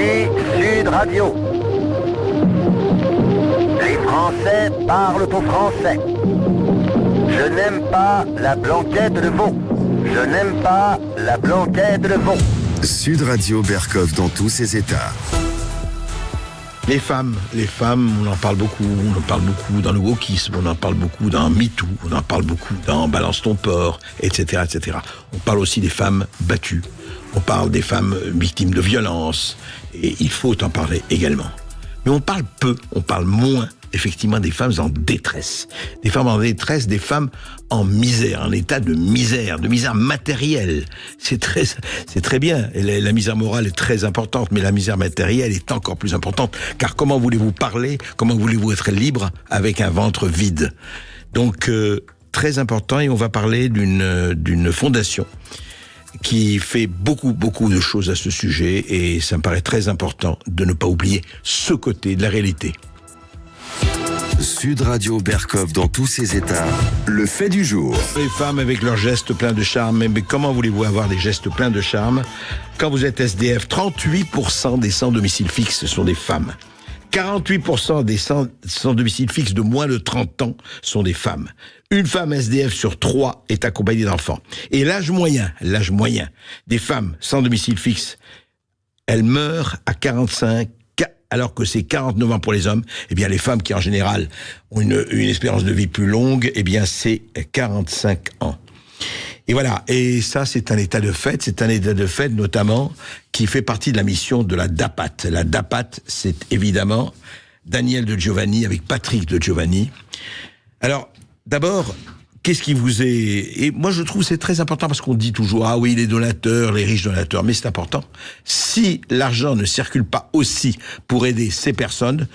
Ici Sud Radio. Les Français parlent au français. Je n'aime pas la blanquette de veau. Je n'aime pas la blanquette de veau. Sud Radio Berkov dans tous ses états. Les femmes, on en parle beaucoup dans le wokisme, on en parle beaucoup dans MeToo, on en parle beaucoup dans Balance ton porc, etc., etc. On parle aussi des femmes battues, on parle des femmes victimes de violences, et il faut en parler également. Mais on parle peu, on parle moins, effectivement, des femmes en détresse. Des femmes en détresse, des femmes en misère, en état de misère matérielle. C'est très bien. Et la misère morale est très importante, mais la misère matérielle est encore plus importante. Car comment voulez-vous parler, comment voulez-vous être libre avec un ventre vide? Donc, très important, et on va parler d'une fondation qui fait beaucoup de choses à ce sujet, et ça me paraît très important de ne pas oublier ce côté de la réalité. Sud Radio Berkov dans tous ses états. Le fait du jour. Les femmes avec leurs gestes pleins de charme. Mais comment voulez-vous avoir des gestes pleins de charme quand vous êtes SDF? 38% des sans domicile fixe sont des femmes. 48% des sans domicile fixe de moins de 30 ans sont des femmes. Une femme SDF sur 3 est accompagnée d'enfants. Et l'âge moyen des femmes sans domicile fixe, elle meurt à 45, alors que c'est 49 ans pour les hommes. Eh bien, les femmes qui, en général, ont une espérance de vie plus longue, eh bien, c'est 45 ans. Et voilà. Et ça, c'est un état de fait. C'est un état de fait, notamment, qui fait partie de la mission de la DAPAT. La DAPAT, c'est évidemment Daniel de Giovanni avec Patrick de Giovanni. Alors, d'abord, qu'est-ce qui vous est... Et moi, je trouve que c'est très important parce qu'on dit toujours, ah oui, les donateurs, les riches donateurs, mais c'est important. Si l'argent ne circule pas aussi pour aider ces personnes,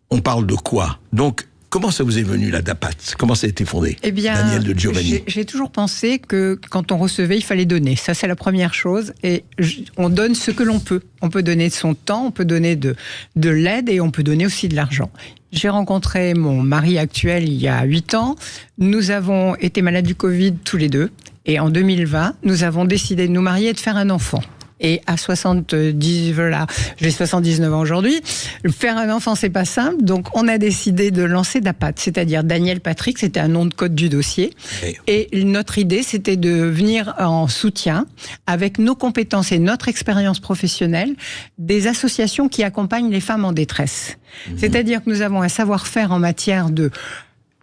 on parle de quoi? Donc, comment ça vous est venu, la DAPAT? Comment ça a été fondé? Eh bien, Daniel de Giovanni. J'ai toujours pensé que quand on recevait, il fallait donner. Ça, c'est la première chose. Et on donne ce que l'on peut. On peut donner de son temps, on peut donner de l'aide et on peut donner aussi de l'argent. J'ai rencontré mon mari actuel il y a 8 ans. Nous avons été malades du Covid tous les deux. Et en 2020, nous avons décidé de nous marier et de faire un enfant. Et à 70, voilà, j'ai 79 ans aujourd'hui. Faire un enfant, c'est pas simple. Donc, on a décidé de lancer DAPAT, c'est-à-dire Daniel Patrick, c'était un nom de code du dossier. Oui. Et notre idée, c'était de venir en soutien avec nos compétences et notre expérience professionnelle des associations qui accompagnent les femmes en détresse. C'est-à-dire que nous avons un savoir-faire en matière de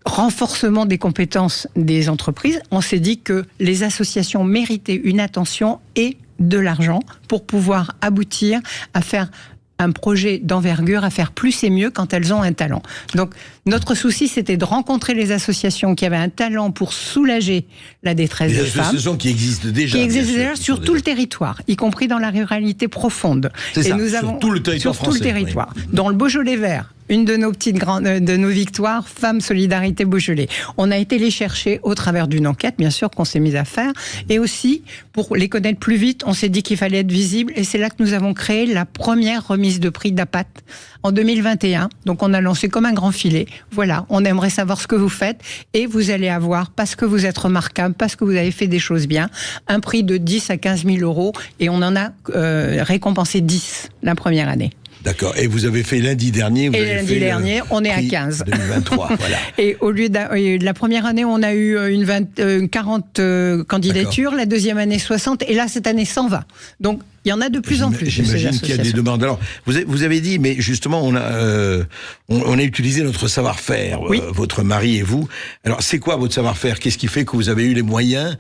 renforcement des compétences des entreprises. On s'est dit que les associations méritaient une attention et de l'argent pour pouvoir aboutir à faire un projet d'envergure, à faire plus et mieux quand elles ont un talent. Donc, notre souci, c'était de rencontrer les associations qui avaient un talent pour soulager la détresse des femmes. Des associations qui existent déjà. Qui existent déjà sur tout le territoire, y compris dans la ruralité profonde. C'est ça, sur tout le territoire français. Sur tout le territoire. Oui. Dans le Beaujolais vert, une de nos petites de nos victoires, Femmes Solidarité Beaujolais. On a été les chercher au travers d'une enquête, bien sûr, qu'on s'est mis à faire. Et aussi, pour les connaître plus vite, on s'est dit qu'il fallait être visible. Et c'est là que nous avons créé la première remise de prix DAPAT en 2021. Donc, on a lancé comme un grand filet. Voilà, on aimerait savoir ce que vous faites. Et vous allez avoir, parce que vous êtes remarquable, parce que vous avez fait des choses bien, un prix de 10 à 15 000 euros. Et on en a récompensé 10 la première année. D'accord. Et vous avez fait lundi dernier. Lundi dernier, on est à 15. 2023, voilà. Et au lieu de la première année, on a eu 40 candidatures. D'accord. La deuxième année, 60. Et là, cette année, 120. Donc, il y en a de plus en plus. J'imagine qu'il y a des demandes. Alors, vous avez dit, mais justement, on a utilisé notre savoir-faire, oui. Votre mari et vous. Alors, c'est quoi votre savoir-faire? Qu'est-ce qui fait que vous avez eu les moyens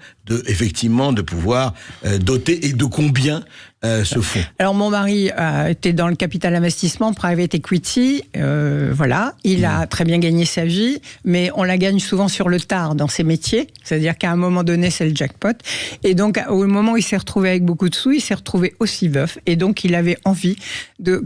effectivement, de pouvoir doter, et de combien ce fonds? Alors, mon mari était dans le capital investissement, private equity, voilà. Il a très bien gagné sa vie, mais on la gagne souvent sur le tard dans ces métiers. C'est-à-dire qu'à un moment donné, c'est le jackpot. Et donc, au moment où il s'est retrouvé avec beaucoup de sous, il s'est retrouvé aussi veuf. Et donc, il avait envie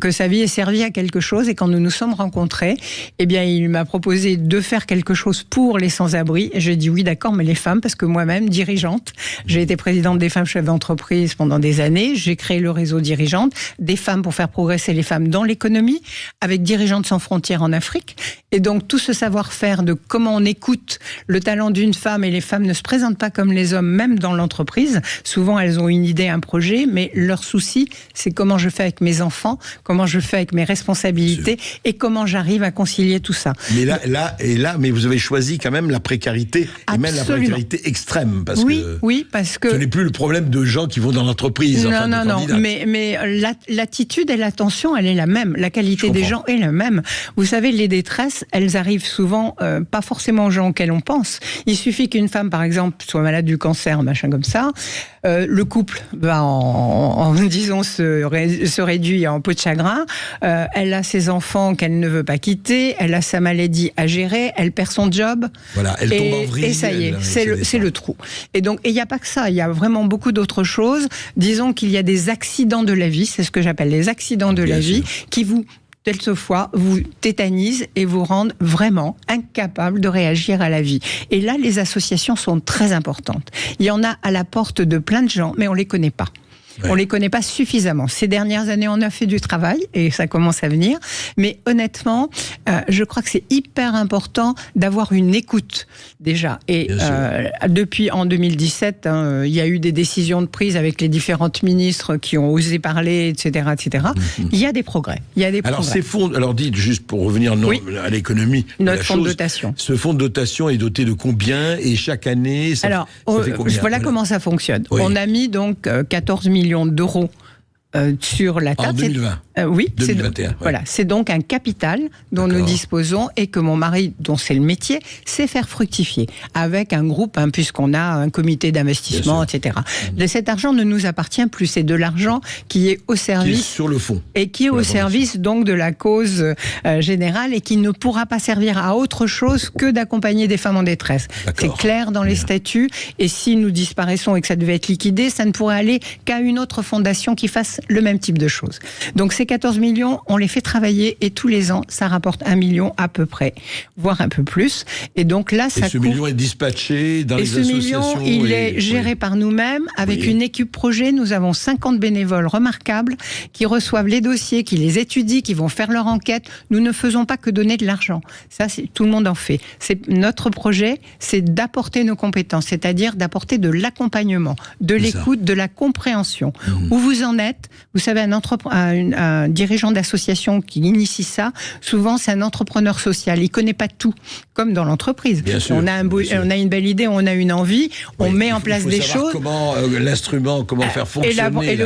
que sa vie ait servi à quelque chose. Et quand nous nous sommes rencontrés, eh bien, il m'a proposé de faire quelque chose pour les sans-abri. Et j'ai dit oui, d'accord, mais les femmes, parce que moi-même, dirigeante, j'ai été présidente des femmes chefs d'entreprise pendant des années. J'ai créé le réseau Dirigeantes, des femmes pour faire progresser les femmes dans l'économie, avec Dirigeantes sans frontières en Afrique. Et donc, tout ce savoir-faire de comment on écoute le talent d'une femme, et les femmes ne se présentent pas comme les hommes, même dans l'entreprise. Souvent, elles ont une idée, un projet, mais leur souci, c'est comment je fais avec mes enfants, comment je fais avec mes responsabilités et comment j'arrive à concilier tout ça. Mais mais vous avez choisi quand même la précarité, et même la précarité extrême, parce que ce n'est plus le problème de gens qui vont dans l'entreprise. Non, mais l'attitude et l'attention, elle est la même. La qualité des gens est la même. Vous savez, les détresses, elles arrivent souvent, pas forcément aux gens auxquels on pense. Il suffit qu'une femme, par exemple, soit malade du cancer, machin comme ça, le couple va disons, se réduit en peau de chagrin, elle a ses enfants qu'elle ne veut pas quitter, elle a sa maladie à gérer, elle perd son job. Voilà, elle tombe en vrille. Et ça y est, c'est le trou. Et donc, il n'y a pas que ça, il y a vraiment beaucoup d'autres choses. Disons qu'il y a des accidents de la vie, c'est ce que j'appelle les accidents de la vie, qui quelquefois, vous tétanisent et vous rendent vraiment incapable de réagir à la vie. Et là, les associations sont très importantes. Il y en a à la porte de plein de gens, mais on ne les connaît pas. Ouais. On les connaît pas suffisamment. Ces dernières années, on a fait du travail et ça commence à venir. Mais honnêtement, je crois que c'est hyper important d'avoir une écoute déjà. Et depuis en 2017, il y a eu des décisions de prise avec les différentes ministres qui ont osé parler, etc., etc. Il y a des progrès. Alors ces fonds, dites juste pour revenir à l'économie. Notre fonds de dotation. Ce fonds de dotation est doté de combien et chaque année ça fait combien? Voilà comment ça fonctionne. Oui. On a mis donc 14 millions d'euros sur la table. En 2020. Oui, 2021. Voilà, c'est donc un capital dont nous disposons et que mon mari, dont c'est le métier, sait faire fructifier avec un groupe, puisqu'on a un comité d'investissement, etc. Cet argent ne nous appartient plus, c'est de l'argent qui est au service, qui est sur le fond, et qui est au service donc de la cause générale et qui ne pourra pas servir à autre chose que d'accompagner des femmes en détresse. C'est clair dans les statuts. Et si nous disparaissons et que ça devait être liquidé, ça ne pourrait aller qu'à une autre fondation qui fasse le même type de choses. Donc ces 14 millions, on les fait travailler et tous les ans, ça rapporte 1 million à peu près, voire un peu plus. Et donc là, ça ce million est dispatché dans les associations. Et ce million, il est géré par nous-mêmes avec une équipe projet. Nous avons 50 bénévoles remarquables qui reçoivent les dossiers, qui les étudient, qui vont faire leur enquête. Nous ne faisons pas que donner de l'argent. Ça, tout le monde en fait. Notre projet, c'est d'apporter nos compétences, c'est-à-dire d'apporter de l'accompagnement, de l'écoute, de la compréhension. Où vous en êtes? Vous savez, un dirigeant d'association qui initie ça, souvent c'est un entrepreneur social. Il connaît pas tout, comme dans l'entreprise. On a une belle idée, on a une envie, on met en place des choses. Comment l'instrument, comment faire fonctionner. Et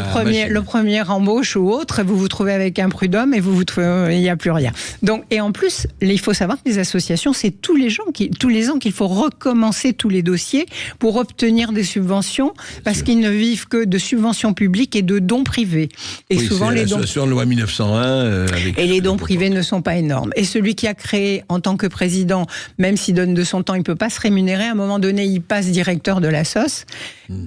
le premier embauche ou autre, vous vous trouvez avec un prud'homme et il n'y a plus rien. Donc, et en plus, il faut savoir que les associations, c'est tous les ans qu'il faut recommencer tous les dossiers pour obtenir des subventions, parce qu'ils ne vivent que de subventions publiques et de dons privés. Et souvent les dons. De loi 1901. Et les dons privés ne sont pas énormes. Et celui qui a créé en tant que président, même s'il donne de son temps, il ne peut pas se rémunérer. À un moment donné, il passe directeur de la SOS.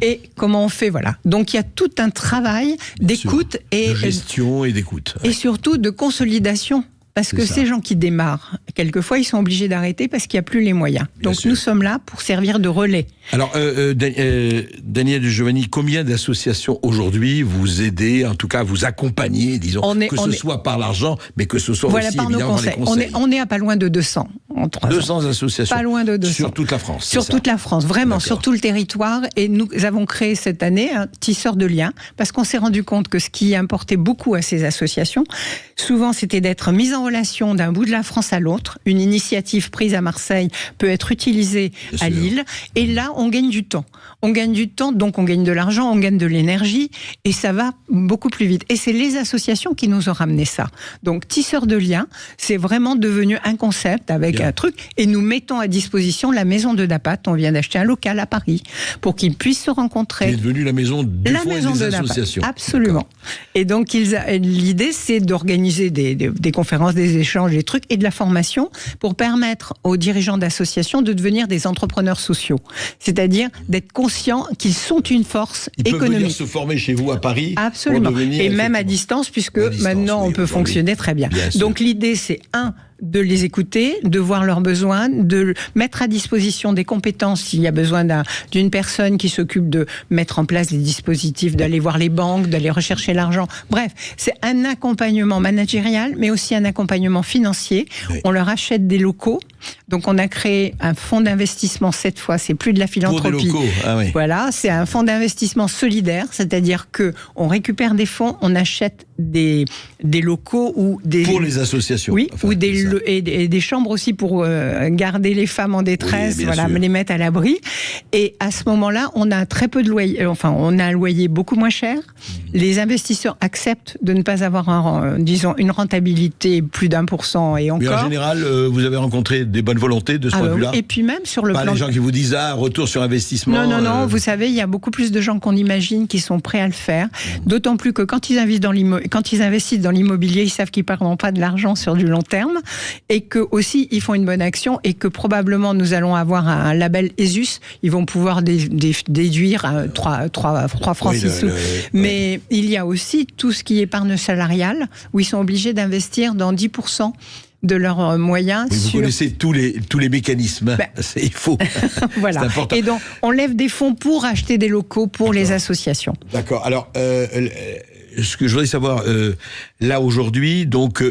Et comment on fait? Voilà. Donc il y a tout un travail d'écoute et de gestion et d'écoute. Et surtout de consolidation. Parce que ces gens qui démarrent, quelquefois, ils sont obligés d'arrêter parce qu'il n'y a plus les moyens. Donc nous sommes là pour servir de relais. Alors, Daniel Giovanni, combien d'associations aujourd'hui vous aidez, en tout cas vous accompagnez, disons, ce soit par l'argent, mais que ce soit aussi par évidemment nos conseils. On est à pas loin de 200 en 3 ans. 200 associations. Pas loin de 200. Sur toute la France. Sur toute la France, vraiment, sur tout le territoire. Et nous avons créé cette année un tisseur de liens, parce qu'on s'est rendu compte que ce qui importait beaucoup à ces associations, souvent c'était d'être mis en relation d'un bout de la France à l'autre. Une initiative prise à Marseille peut être utilisée à Lille. Et là, on gagne du temps. On gagne du temps, donc on gagne de l'argent, on gagne de l'énergie, et ça va beaucoup plus vite. Et c'est les associations qui nous ont ramené ça. Donc, tisseur de liens, c'est vraiment devenu un concept avec un truc, et nous mettons à disposition la maison de Dapat. On vient d'acheter un local à Paris pour qu'ils puissent se rencontrer. C'est devenu la maison du fonds et des associations. Absolument. Et donc, l'idée, c'est d'organiser des conférences, des échanges, des trucs, et de la formation pour permettre aux dirigeants d'associations de devenir des entrepreneurs sociaux. C'est-à-dire d'être conscients qu'ils sont une force économique. Ils peuvent venir se former chez vous à Paris. Absolument. Et même à distance, puisque maintenant on peut fonctionner très bien. Donc l'idée, c'est de les écouter, de voir leurs besoins, de mettre à disposition des compétences s'il y a besoin d'une personne qui s'occupe de mettre en place des dispositifs, d'aller voir les banques, d'aller rechercher l'argent. Bref, c'est un accompagnement managérial, mais aussi un accompagnement financier. Oui. On leur achète des locaux. Donc on a créé un fonds d'investissement cette fois, c'est plus de la philanthropie. Pour des locaux, ah oui. Voilà, c'est un fonds d'investissement solidaire, c'est-à-dire que on récupère des fonds, on achète des locaux ou des... Pour les associations. Oui, Enfin, ou des chambres aussi pour garder les femmes en détresse, Oui, voilà, sûr. les mettre à l'abri. Et à ce moment-là, on a très peu de loyer, enfin on a un loyer beaucoup moins cher. Les investisseurs acceptent de ne pas avoir, disons, une rentabilité plus d'1% et Mais en encore. général, vous avez rencontré des bonnes volontés de ce point de vue-là. Et puis même sur le Pas plan... les gens qui vous disent retour sur investissement. Non, vous savez, il y a beaucoup plus de gens qu'on imagine qui sont prêts à le faire. D'autant plus que quand ils investissent dans l'immobilier, ils savent qu'ils ne perdront pas de l'argent sur du long terme et que aussi ils font une bonne action et que probablement nous allons avoir un label ESUS. Ils vont pouvoir déduire 3 francs 6 sous. Mais il y a aussi tout ce qui est épargne salariale où ils sont obligés d'investir dans 10% de leurs moyens. Oui, vous connaissez tous les mécanismes. Il faut. Voilà. C'est important. Et donc, on lève des fonds pour acheter des locaux pour les associations. D'accord. Alors, ce que je voudrais savoir, là aujourd'hui, donc,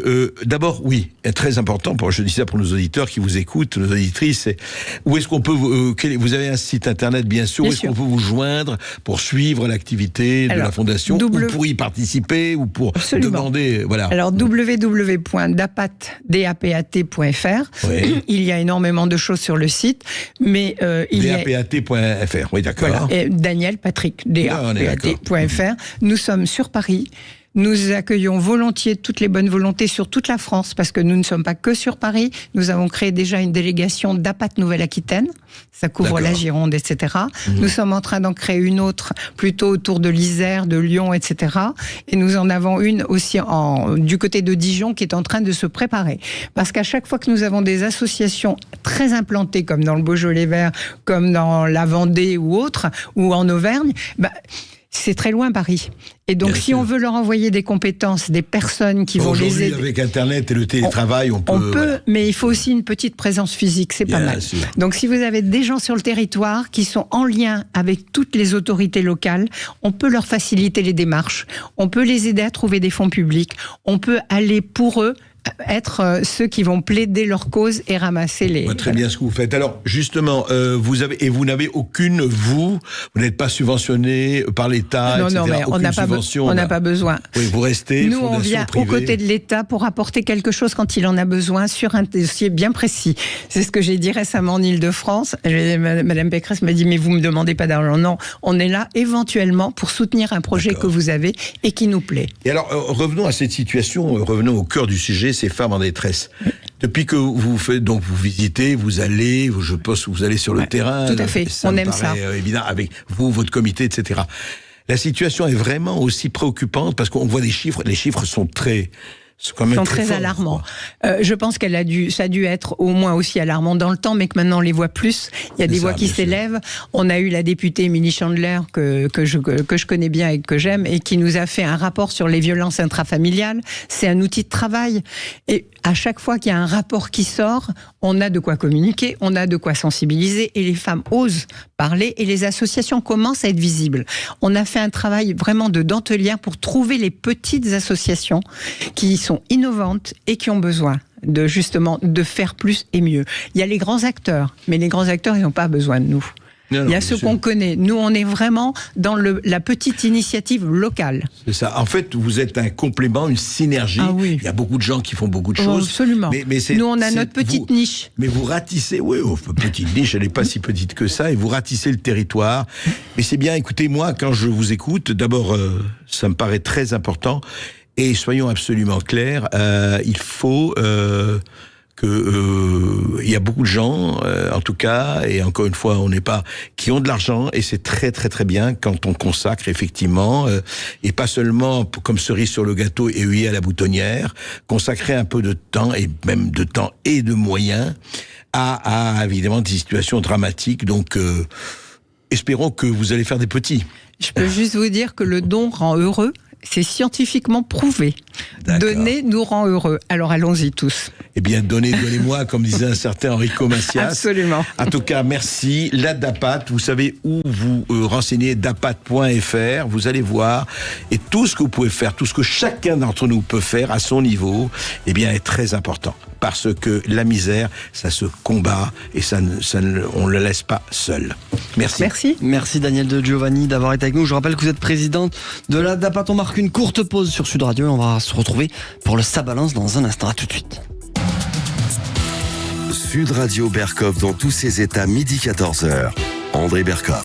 d'abord, oui, très important, je dis ça pour nos auditeurs qui vous écoutent, nos auditrices, c'est où est-ce qu'on peut, vous avez un site internet, bien sûr, où est-ce qu'on peut vous joindre pour suivre l'activité de la Fondation, ou pour y participer, ou pour demander, voilà. Alors, www.dapat.fr, oui. Il y a énormément de choses sur le site, mais il y a... dapat.fr, oui, d'accord. Voilà. Et Daniel Patrick, dapat.fr. Nous sommes sur Paris. Nous accueillons volontiers toutes les bonnes volontés sur toute la France, parce que nous ne sommes pas que sur Paris. Nous avons créé déjà une délégation d'APAT Nouvelle-Aquitaine. Ça couvre la Gironde, etc. Nous sommes en train d'en créer une autre, plutôt autour de l'Isère, de Lyon, etc. Et nous en avons une aussi du côté de Dijon qui est en train de se préparer. Parce qu'à chaque fois que nous avons des associations très implantées, comme dans le Beaujolais vert, comme dans la Vendée ou autre, ou en Auvergne, c'est très loin Paris. Et donc, si on veut leur envoyer des compétences, des personnes qui vont les aider... avec Internet et le télétravail, on peut... voilà. Mais il faut aussi une petite présence physique, c'est pas mal. Sûr. Donc, si vous avez des gens sur le territoire qui sont en lien avec toutes les autorités locales, on peut leur faciliter les démarches, on peut les aider à trouver des fonds publics, on peut aller pour eux être ceux qui vont plaider leur cause et ramasser les... Très bien ce que vous faites. Alors, justement, vous n'avez aucune, vous n'êtes pas subventionné par l'État, non, etc. Non, mais on n'a pas besoin. Oui, vous restez Nous, on vient aux côtés de l'État pour apporter quelque chose quand il en a besoin sur un dossier bien précis. C'est ce que j'ai dit récemment en Ile-de-France. Madame Pécresse m'a dit, mais vous ne me demandez pas d'argent. Non, on est là éventuellement pour soutenir un projet que vous avez et qui nous plaît. Et alors, revenons à cette situation, revenons au cœur du sujet, ces femmes en détresse. Depuis que vous faites, donc vous visitez, vous allez, je pense que vous allez sur le terrain. Tout à fait, on aime ça. Évidemment, avec vous, votre comité, etc. La situation est vraiment aussi préoccupante parce qu'on voit des chiffres, les chiffres sont très alarmants. Je pense ça a dû être au moins aussi alarmant dans le temps, mais que maintenant on les voit plus. Il y a des voix qui s'élèvent. On a eu la députée Émilie Chandler que je connais bien et que j'aime et qui nous a fait un rapport sur les violences intrafamiliales. C'est un outil de travail. Et à chaque fois qu'il y a un rapport qui sort, on a de quoi communiquer, on a de quoi sensibiliser et les femmes osent parler et les associations commencent à être visibles. On a fait un travail vraiment de dentelière pour trouver les petites associations qui sont innovantes et qui ont besoin de faire plus et mieux. Il y a les grands acteurs, mais les grands acteurs, ils n'ont pas besoin de nous. Non, il y a ceux qu'on connaît. Nous, on est vraiment dans la petite initiative locale. C'est ça. En fait, vous êtes un complément, une synergie. Ah oui. Il y a beaucoup de gens qui font beaucoup de choses. Absolument. Mais nous, on a notre petite niche. Mais vous ratissez, petite niche, elle n'est pas si petite que ça, et vous ratissez le territoire. Mais c'est bien, écoutez, moi, quand je vous écoute, d'abord, ça me paraît très important, et soyons absolument clairs, il faut... il y a beaucoup de gens, en tout cas, et encore une fois, qui ont de l'argent, et c'est très très très bien quand on consacre effectivement, et pas seulement comme cerise sur le gâteau et huile à la boutonnière, consacrer un peu de temps, et même de temps et de moyens, à évidemment des situations dramatiques. Donc, espérons que vous allez faire des petits. Je peux juste vous dire que le don rend heureux. C'est scientifiquement prouvé. D'accord. Donner nous rend heureux. Alors allons-y tous. Eh bien, donnez-moi, comme disait un certain Enrico Macias. Absolument. En tout cas, merci. La DAPAT, vous savez où vous renseignez, dapat.fr. Vous allez voir. Et tout ce que vous pouvez faire, tout ce que chacun d'entre nous peut faire à son niveau, eh bien, est très important. Parce que la misère, ça se combat et on ne le laisse pas seul. Merci. Merci. Merci Daniel de Giovanni d'avoir été avec nous. Je rappelle que vous êtes présidente de la DAPAT. On marque une courte pause sur Sud Radio et on va se retrouver pour le Ça Balance dans un instant. À tout de suite. Sud Radio Berkov dans tous ses états, midi 14h. André Berkov.